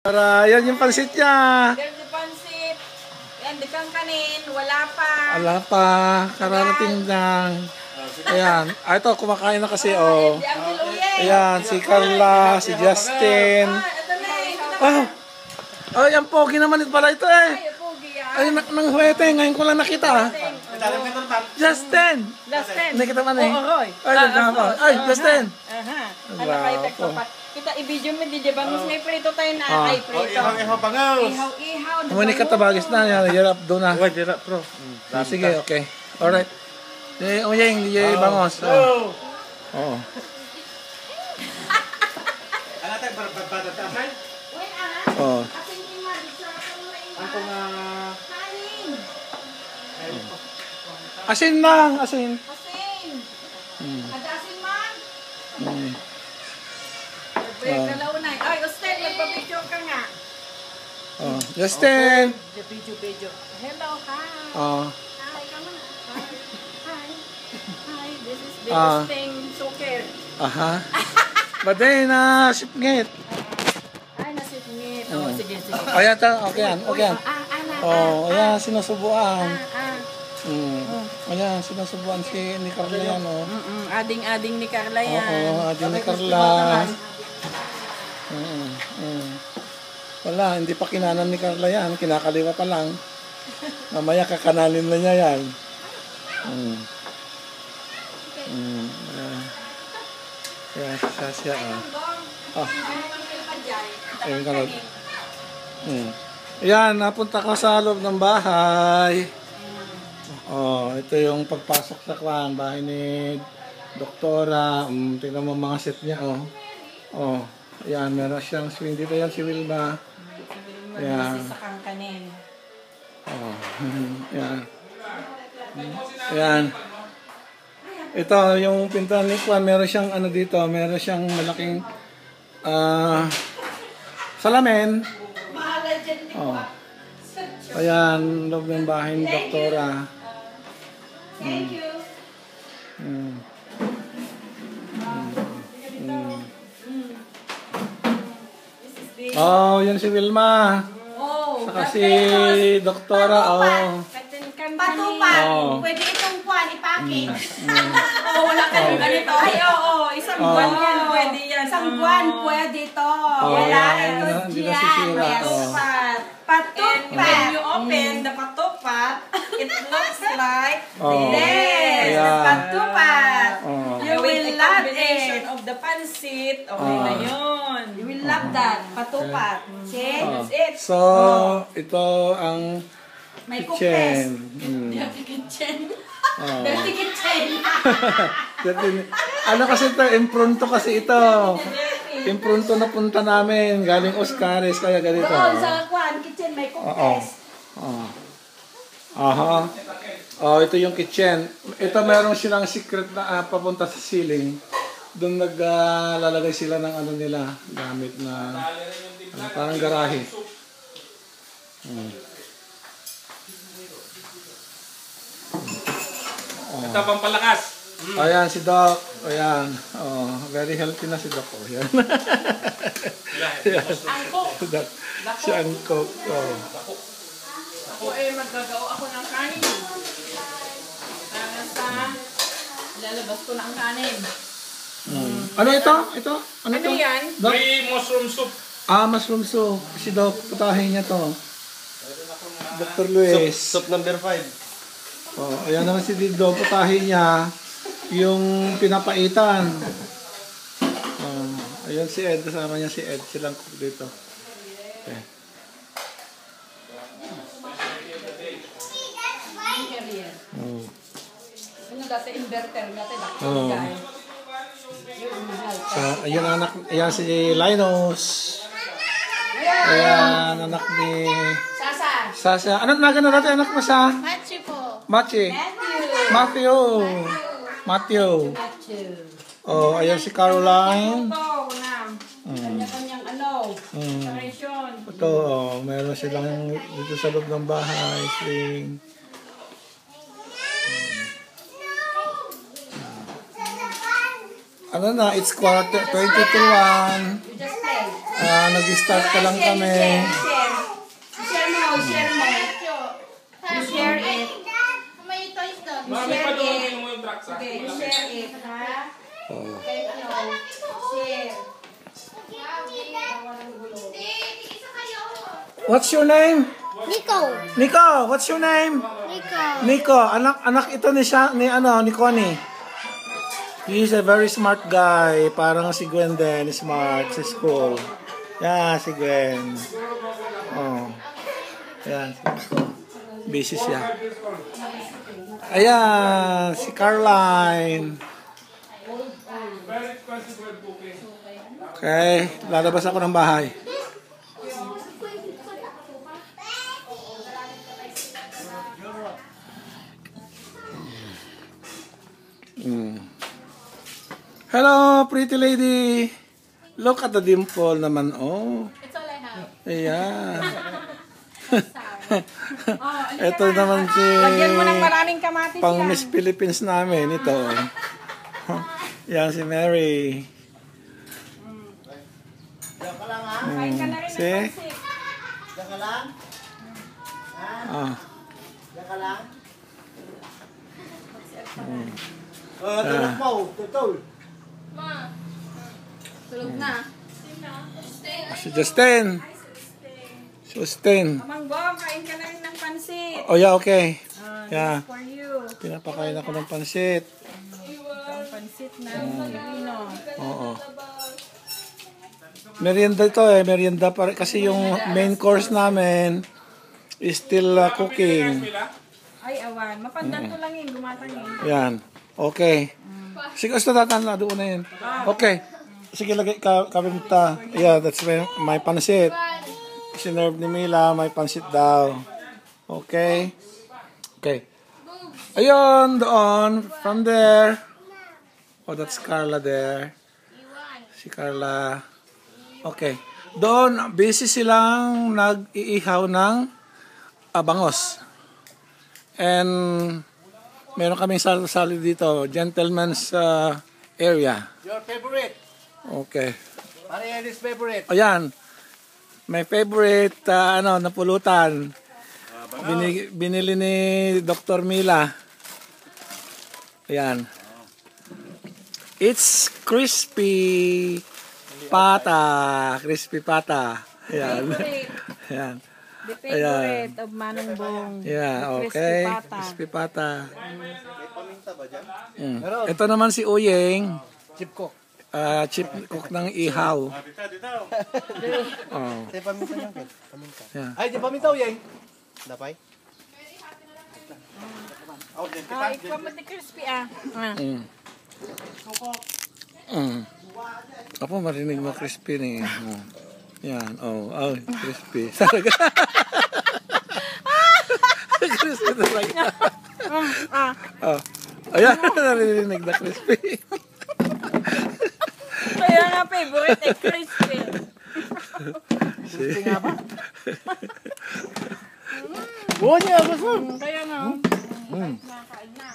Para yan yung pansit niya. There's the pansit. Yan, dikang kanin. Wala pa. Wala pa. Kararating lang. Ayan. Ito, kumakain na kasi, oh. Ayan, si Carla, si Justin. Oh, oh, yan, pogi naman pala ito eh. Ay, nang huwete. Ngayon ko lang nakita. Justin! Justin! Hindi kita man eh. Ay, ay, Justin! Ano kayo teksto pa? Kita i-video mo, di ba? Mas may prito tayo na. Ay, prito. Ihaw-ihaw bangaws. Ihaw-ihaw. Umani ka tabagis na. Hirap doon na. Wait, hirap bro. Sige, okay. Alright. Uyeng, di bangos. Oo. Ano tayo, barbada tayo? Oo. Ang Asin lang, asin. Asin. Ada asin man. Kalaunay. Ay, Usted, magpa-picture ka nga. Oh, Justin. Video. Hello, hi. Oh. Hi, come on. Hi. Hi, this is biggest thing soccer. Aha. Baday na sipngit. Ay, nasipngit. Oh, sige. Ayan, okay yan, okay yan. Oh, ayan, sinusubuan. Ayan, sinusubuan ni Carla yan, oh. Ading-ading ni Carla yan. Oo, ading ni Carla. Wala, hindi pa kinanan ni Carla yan. Kinakaliwa pa lang. Mamaya kakananin na niya yan. Kaya siya, oh. Ayun ka lang. Ayan, napunta ko sa loob ng bahay. Oh, ito yung pagpasok sa bahay ni Doktora. Tingnan mo mga set niya, oh. Oh, ayan, meron siyang swing dito yan si Wilma. Ayan. Sisakang kanin. Oh, ayan. Ayan. Ito, yung pintuan ni Juan, meron siyang ano dito, meron siyang malaking salamin. Oh. Ayan, loob ng bahay ni Doktora. Thank you. Oh, yan si Wilma. Oh, saka si Doktora, oh. Patupan. Oh. Pwede itong kuhan, i-package. Oh, wala kayong ganito. Ay, oo, isang buwan yan, pwede yan. Isang buwan, pwede ito. Wala ito dyan. Patupat. Patupat. And when you open the patupat, it looks like this. Patupat. You will love it. Of the pansit. Okay na yun. You will love that. Patupat. See? That's it. So, ito ang may kitchen. Dirty kitchen. Dirty kitchen. Ano kasi ito? Impronto kasi ito. Impronto na punta namin. Galing Oscares. Kaya ganito. Doon sa Kwan kitchen may cookers. Aha. Oh, ito yung kitchen. Ito meron silang secret na papunta sa ceiling. Doon naglalagay sila ng ano nila. Gamit na parang garahe. Ito pampalakas. Ayan si Doc. Ayan. Oh, very healthy na si Doc. Oh, yan. Angkok. Si Angkok. Oh. Ako maggagawa ako ng kanin. Para sa lalabas ko ng kanin. Ano ito? Ito? Ano ito? yan? Doc? May mushroom soup. Mushroom soup. Si Doc, putahin niya to. Dr. Luis. Soup number 5. Oh, ayan naman si Doc, putahin niya yung pinapaitan. Ayan si Ed, kasama niya si Ed. Silang cook dito. Okay. Oh. Ano dati inverter dati Oh. So, ayan anak, ayan si Linus. Ayan anak ni Sasa. Ano naga na natin anak mo sa? Machi po. Machi. Matthew. Oh, ayan si Caroline. Kanya-kanyang ano. Preparation. Ito, oh, meron silang dito sa loob ng bahay. Swing. Ano na, it's 20 to 1. You just play. Nag-start pa lang kami. Share mo. Share it. May toys doon. Mami, padulong mo yung truck sa Okay, share it, ha? Oh. Okay, share. Isa kayo. What's your name? Nico. Nico, what's your name? Nico. Nico, anak ito ni Connie. He's a very smart guy. Parang si Gwen din, smart sa school. Yeah, si Gwen. Oh. Ayan. Busy siya. Ayan, si Caroline. Okay, lalabas ako ng bahay. Hello, pretty lady. Look at the dimple naman. Oh. It's all I have. Ayan. Ito naman si Lagyan mo ng maraming kamatis pang yan. Miss Philippines namin. Ito. Yan si Mary. Kain ka na rin ng See? pansit. Oh. Ma. Tulog na. Si Justin. Mangbong, kain ka na rin ng pansit. Oh yeah, okay. Yeah. For you. Pinapakain ako ng pansit. Ang pansit na Pilipino. Oo. Merienda ito merienda pa kasi yung main course namin is still cooking. Ay, awan. Mapandan ko lang yun, gumatang yun. Yan. Okay. Sige, basta tatan na doon na yun. Okay. Sige, lagay kabinta. Yeah, that's my pansit. Sinerve ni Mila, may pansit daw. Okay. Okay. Ayun, doon. From there. Oh, that's Carla there. Si Carla. Okay. Doon, busy silang nag-iihaw ng bangos. And meron kaming sali dito, gentleman's area. Your favorite? Okay. Mariani's favorite? Ayan. My favorite napulutan. Binili ni Dr. Mila. Ayan. It's crispy pata. Crispy pata. Ayan. Ayan. The favorite of Manong Bong. Yeah, The okay. crispy pata. Crispy pata. Paminta ba dyan? Mm. Ito naman si Uyeng. Chip cook. Chip cook ng ihaw. Oh. Say paminta niyan, Ken. Paminta. Yeah. Ay, di paminta yan. Dapay? Ay, ikaw mo crispy Mm. Mm. Apo, marinig mo crispy ni. Oh. Yan. Oh, crispy. Crispy talaga. Oh. Ayan, narinig na crispy. Kaya nga favorite ay crispy. Crispy nga ba? Oo niya, gusto. Kaya nga. Nakain na.